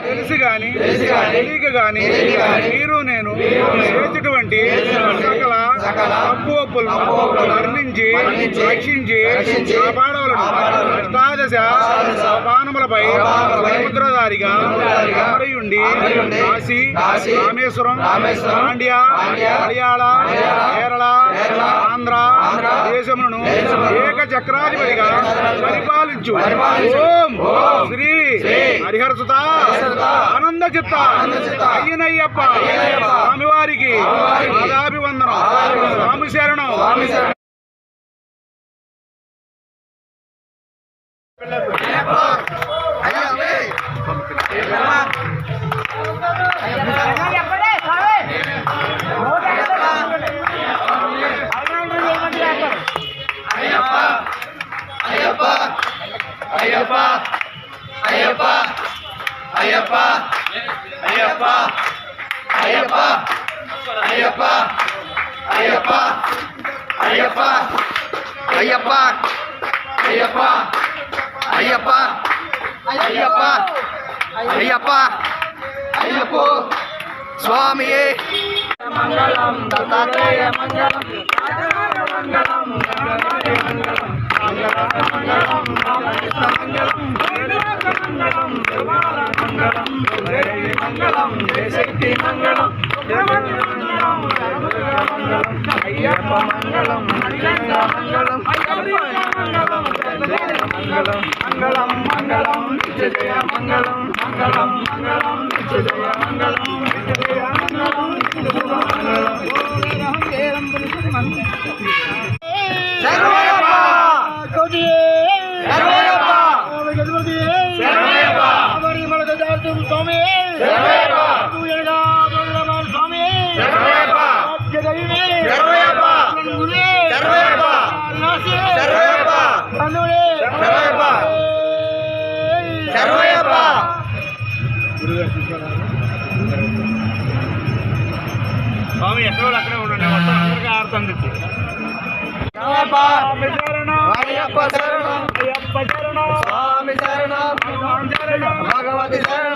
తెలిసి గాని తెలియక గాని మీరు నేను చేసేటువంటి సకల తప్పు ఒప్పులను వర్ణించి రక్షించి కాపాడవలను అష్టాదశ పానములపై సముద్రధారిగా ఉండి కాశీ రామేశ్వరం పాండ్యా మలయాళ కేరళ ఆంధ్ర దేశములను ఏక చక్రాధిపతిగా పరిపాలించు ఓం శ్రీ హరిహరసుత ఆనంద చిత్త అయ్యనయ్యప్ప స్వామివారికి పాదాభివందనం స్వామి శరణం. స్వామియే మంగళం దత్తాత్రేయ మంగళం మంగళం మంగళం రామకృష్ణ మంగళం మంగళం మంగళం మంగళం జయశక్తి మంగళం మంగళం అయ్యప్ప మంగళం మంగళం మంగళం మంగళం మంగళం జయ మంగళం మంగళం మంగళం జయ మంగళం జయ మంగళం స్వామి ఎక్కడో అక్కడే ఉండండి మొత్తం అందరికీ ఆడుతుంది. అయ్యప్ప శరణం, అయ్యప్ప శరణం, స్వామి శరణం, శరణం, భగవతి శరణం.